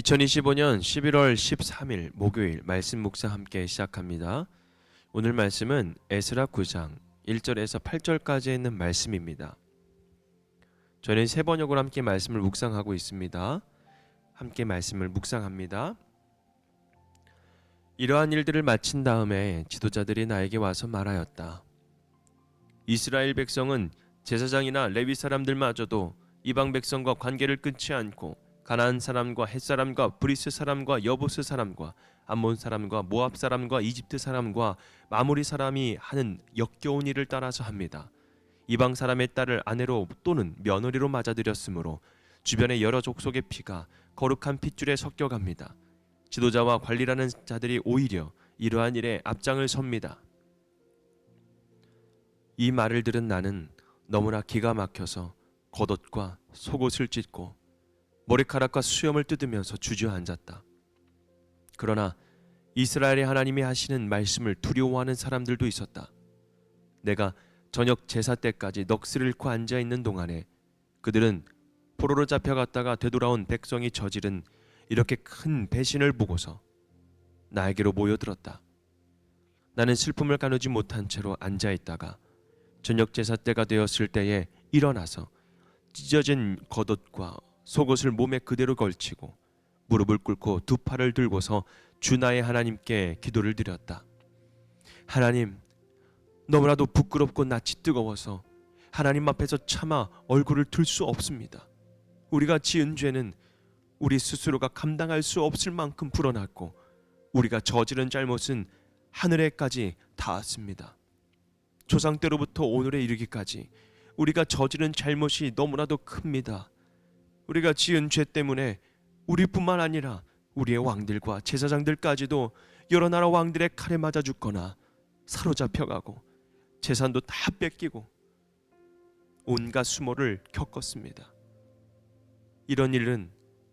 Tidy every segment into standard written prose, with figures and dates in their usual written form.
2025년 11월 13일 목요일 말씀 묵상 함께 시작합니다. 오늘 말씀은 에스라 9장 1절에서 8절까지 있는 말씀입니다. 저는 세 번역으로 함께 말씀을 묵상하고 있습니다. 함께 말씀을 묵상합니다. 이러한 일들을 마친 다음에 지도자들이 나에게 와서 말하였다. 이스라엘 백성은 제사장이나 레위 사람들마저도 이방 백성과 관계를 끊지 않고 가나안 사람과 헷 사람과 브리스 사람과 여부스 사람과 암몬 사람과 모압 사람과 이집트 사람과 마무리 사람이 하는 역겨운 일을 따라서 합니다. 이방 사람의 딸을 아내로 또는 며느리로 맞아들였으므로 주변의 여러 족속의 피가 거룩한 핏줄에 섞여갑니다. 지도자와 관리라는 자들이 오히려 이러한 일에 앞장을 섭니다. 이 말을 들은 나는 너무나 기가 막혀서 겉옷과 속옷을 찢고 머리카락과 수염을 뜯으면서 주저앉았다. 그러나 이스라엘의 하나님이 하시는 말씀을 두려워하는 사람들도 있었다. 내가 저녁 제사 때까지 넋을 잃고 앉아있는 동안에 그들은 포로로 잡혀갔다가 되돌아온 백성이 저지른 이렇게 큰 배신을 보고서 나에게로 모여들었다. 나는 슬픔을 가누지 못한 채로 앉아있다가 저녁 제사 때가 되었을 때에 일어나서 찢어진 겉옷과 속옷을 몸에 그대로 걸치고 무릎을 꿇고 두 팔을 들고서 주 나의 하나님께 기도를 드렸다. 하나님, 너무나도 부끄럽고 낯이 뜨거워서 하나님 앞에서 차마 얼굴을 들 수 없습니다. 우리가 지은 죄는 우리 스스로가 감당할 수 없을 만큼 불어났고 우리가 저지른 잘못은 하늘에까지 닿았습니다. 조상 때로부터 오늘에 이르기까지 우리가 저지른 잘못이 너무나도 큽니다. 우리가 지은 죄 때문에 우리뿐만 아니라 우리의 왕들과 제사장들까지도 여러 나라 왕들의 칼에 맞아 죽거나 사로잡혀가고 재산도 다 뺏기고 온갖 수모를 겪었습니다. 이런 일은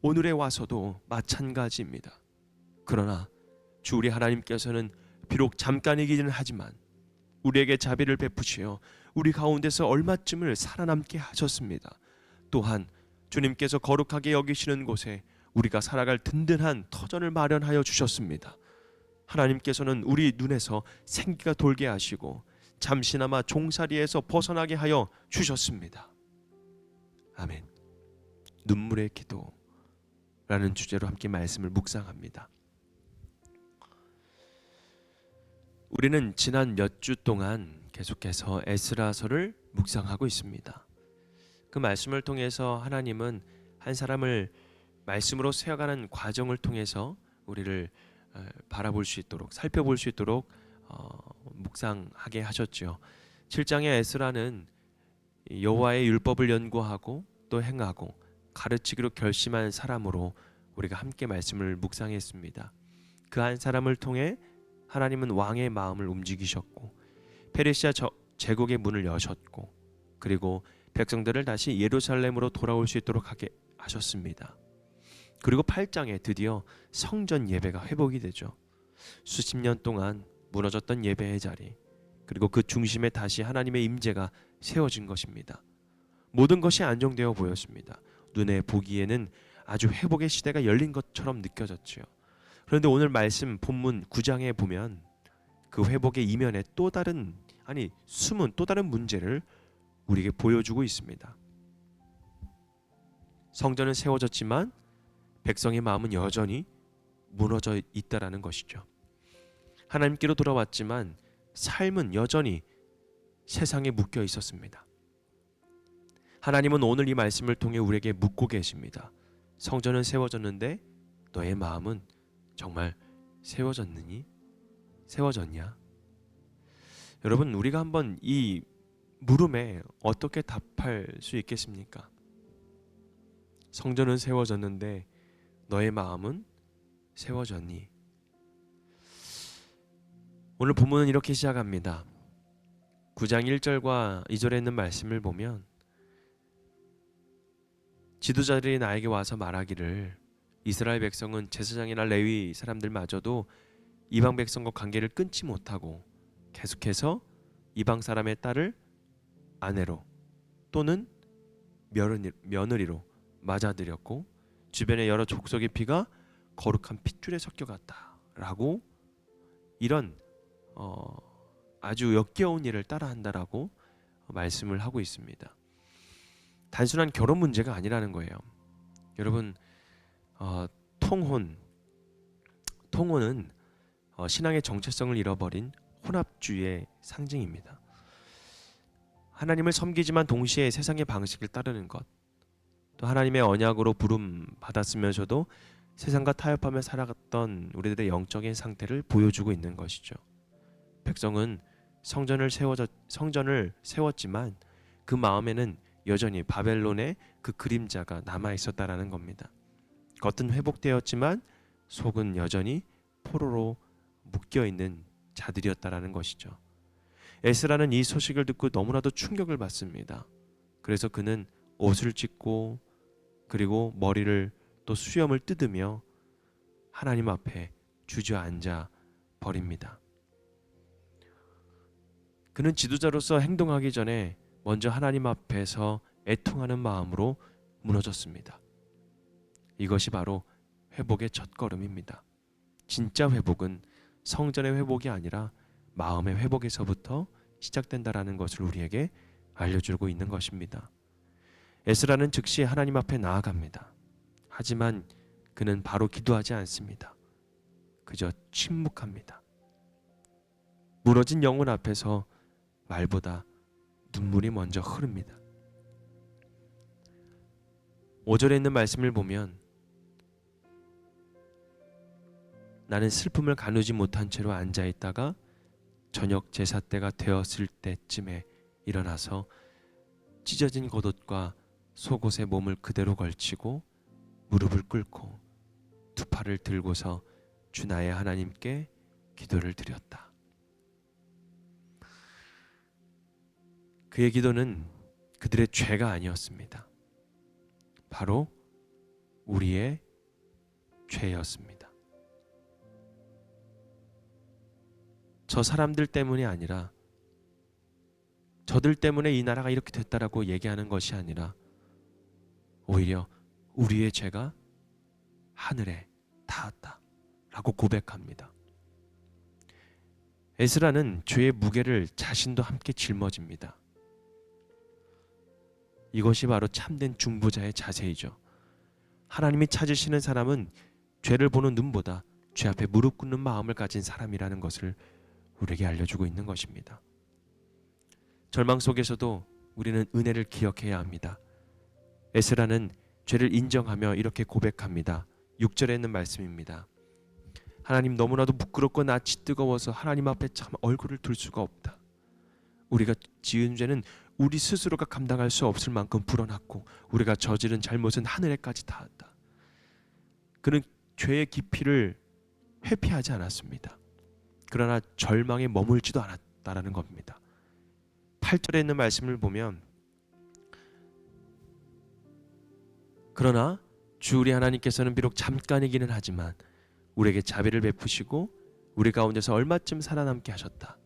오늘에 와서도 마찬가지입니다. 그러나 주 우리 하나님께서는 비록 잠깐이기는 하지만 우리에게 자비를 베푸시어 우리 가운데서 얼마쯤을 살아남게 하셨습니다. 또한 주님께서 거룩하게 여기시는 곳에 우리가 살아갈 든든한 터전을 마련하여 주셨습니다. 하나님께서는 우리 눈에서 생기가 돌게 하시고 잠시나마 종살이에서 벗어나게 하여 주셨습니다. 아멘. 눈물의 기도라는 주제로 함께 말씀을 묵상합니다. 우리는 지난 몇 주 동안 계속해서 에스라서를 묵상하고 있습니다. 그 말씀을 통해서 하나님은 한 사람을 말씀으로 세워가는 과정을 통해서 우리를 바라볼 수 있도록 살펴볼 수 있도록 묵상하게 하셨죠. 7장의 에스라는 여호와의 율법을 연구하고 또 행하고 가르치기로 결심한 사람으로 우리가 함께 말씀을 묵상했습니다. 그 한 사람을 통해 하나님은 왕의 마음을 움직이셨고 페르시아 제국의 문을 여셨고 그리고 백성들을 다시 예루살렘으로 돌아올 수 있도록 하게 하셨습니다. 그리고 8장에 드디어 성전 예배가 회복이 되죠. 수십 년 동안 무너졌던 예배의 자리, 그리고 그 중심에 다시 하나님의 임재가 세워진 것입니다. 모든 것이 안정되어 보였습니다. 눈에 보기에는 아주 회복의 시대가 열린 것처럼 느껴졌지요. 그런데 오늘 말씀 본문 9장에 보면 그 회복의 이면에 숨은 또 다른 문제를 우리에게 보여주고 있습니다. 성전은 세워졌지만 백성의 마음은 여전히 무너져 있다라는 것이죠. 하나님께로 돌아왔지만 삶은 여전히 세상에 묶여 있었습니다. 하나님은 오늘 이 말씀을 통해 우리에게 묻고 계십니다. 성전은 세워졌는데 너의 마음은 정말 세워졌느니? 세워졌냐? 여러분, 우리가 한번 이 물음에 어떻게 답할 수 있겠습니까? 성전은 세워졌는데 너의 마음은 세워졌니? 오늘 본문은 이렇게 시작합니다. 9장 1절과 2절에 있는 말씀을 보면 지도자들이 나에게 와서 말하기를 이스라엘 백성은 제사장이나 레위 사람들마저도 이방 백성과 관계를 끊지 못하고 계속해서 이방 사람의 딸을 아내로 또는 며느리로 맞아들였고 주변의 여러 족속의 피가 거룩한 핏줄에 섞여갔다라고 이런 아주 역겨운 일을 따라한다라고 말씀을 하고 있습니다. 단순한 결혼 문제가 아니라는 거예요. 여러분, 통혼은 신앙의 정체성을 잃어버린 혼합주의의 상징입니다. 하나님을 섬기지만 동시에 세상의 방식을 따르는 것, 또 하나님의 언약으로 부름 받았으면서도 세상과 타협하며 살아갔던 우리들의 영적인 상태를 보여주고 있는 것이죠. 백성은 성전을 세웠지만 그 마음에는 여전히 바벨론의 그 그림자가 남아 있었다라는 겁니다. 겉은 회복되었지만 속은 여전히 포로로 묶여 있는 자들이었다라는 것이죠. 에스라는 이 소식을 듣고 너무나도 충격을 받습니다. 그래서 그는 옷을 찢고 그리고 머리를 또 수염을 뜯으며 하나님 앞에 주저앉아 버립니다. 그는 지도자로서 행동하기 전에 먼저 하나님 앞에서 애통하는 마음으로 무너졌습니다. 이것이 바로 회복의 첫걸음입니다. 진짜 회복은 성전의 회복이 아니라 마음의 회복에서부터 시작된다라는 것을 우리에게 알려주고 있는 것입니다. 에스라는 즉시 하나님 앞에 나아갑니다. 하지만 그는 바로 기도하지 않습니다. 그저 침묵합니다. 무너진 영혼 앞에서 말보다 눈물이 먼저 흐릅니다. 5절에 있는 말씀을 보면 나는 슬픔을 가누지 못한 채로 앉아있다가 저녁 제사 때가 되었을 때쯤에 일어나서 찢어진 겉옷과 속옷에 몸을 그대로 걸치고 무릎을 꿇고 두 팔을 들고서 주 나의 하나님께 기도를 드렸다. 그의 기도는 그들의 죄가 아니었습니다. 바로 우리의 죄였습니다. 저 사람들 때문이 아니라 저들 때문에 이 나라가 이렇게 됐다라고 얘기하는 것이 아니라 오히려 우리의 죄가 하늘에 닿았다라고 고백합니다. 에스라는 죄의 무게를 자신도 함께 짊어집니다. 이것이 바로 참된 중보자의 자세이죠. 하나님이 찾으시는 사람은 죄를 보는 눈보다 죄 앞에 무릎 꿇는 마음을 가진 사람이라는 것을 우리에게 알려주고 있는 것입니다. 절망 속에서도 우리는 은혜를 기억해야 합니다. 에스라는 죄를 인정하며 이렇게 고백합니다. 6절에 있는 말씀입니다. 하나님, 너무나도 부끄럽고 낯이 뜨거워서 하나님 앞에 참 얼굴을 들 수가 없다. 우리가 지은 죄는 우리 스스로가 감당할 수 없을 만큼 불어났고 우리가 저지른 잘못은 하늘에까지 닿았다. 그는 죄의 깊이를 회피하지 않았습니다. 그러나 절망에 머물지도 않았다라는 겁니다. 8절에 있는 말씀을 보면 그러나 주 우리 하나님께서는 비록 잠깐이기는 하지만 우리에게 자비를 베푸시고 우리 가운데서 얼마쯤 살아남게 하셨다.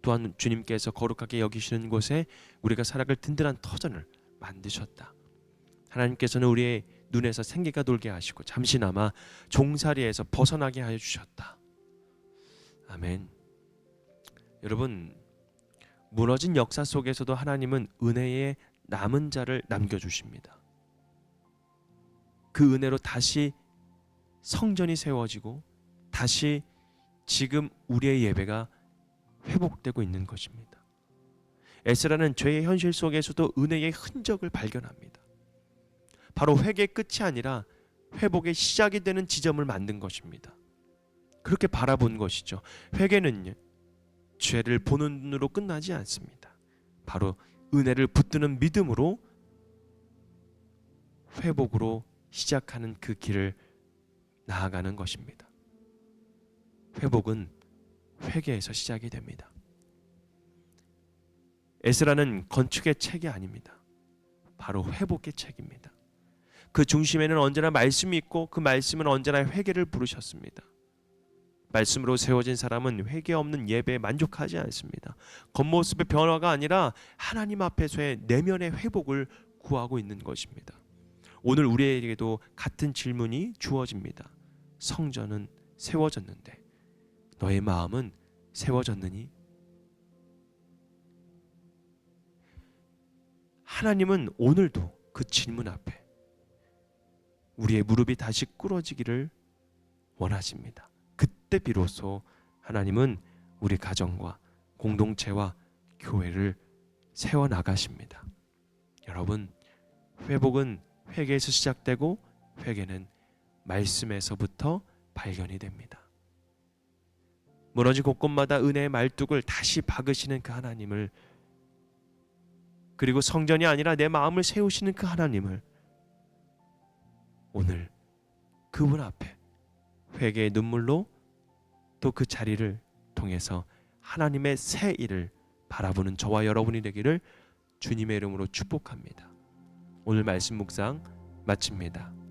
또한 주님께서 거룩하게 여기시는 곳에 우리가 살아갈 든든한 터전을 만드셨다. 하나님께서는 우리의 눈에서 생기가 돌게 하시고 잠시나마 종살이에서 벗어나게 하여 주셨다. 아멘. 여러분, 무너진 역사 속에서도 하나님은 은혜의 남은 자를 남겨주십니다. 그 은혜로 다시 성전이 세워지고 다시 지금 우리의 예배가 회복되고 있는 것입니다. 에스라는 죄의 현실 속에서도 은혜의 흔적을 발견합니다. 바로 회개의 끝이 아니라 회복의 시작이 되는 지점을 만든 것입니다. 그렇게 바라본 것이죠. 회개는 죄를 보는 눈으로 끝나지 않습니다. 바로 은혜를 붙드는 믿음으로 회복으로 시작하는 그 길을 나아가는 것입니다. 회복은 회개에서 시작이 됩니다. 에스라는 건축의 책이 아닙니다. 바로 회복의 책입니다. 그 중심에는 언제나 말씀이 있고 그 말씀은 언제나 회개를 부르셨습니다. 말씀으로 세워진 사람은 회개 없는 예배에 만족하지 않습니다. 겉모습의 변화가 아니라 하나님 앞에서의 내면의 회복을 구하고 있는 것입니다. 오늘 우리에게도 같은 질문이 주어집니다. 성전은 세워졌는데 너의 마음은 세워졌느니? 하나님은 오늘도 그 질문 앞에 우리의 무릎이 다시 꿇어지기를 원하십니다. 그때 비로소 하나님은 우리 가정과 공동체와 교회를 세워나가십니다. 여러분, 회복은 회개에서 시작되고 회개는 말씀에서부터 발견이 됩니다. 무너진 곳곳마다 은혜의 말뚝을 다시 박으시는 그 하나님을, 그리고 성전이 아니라 내 마음을 세우시는 그 하나님을 오늘 그분 앞에 회개의 눈물로 또 그 자리를 통해서 하나님의 새 일을 바라보는 저와 여러분이 되기를 주님의 이름으로 축복합니다. 오늘 말씀 묵상 마칩니다.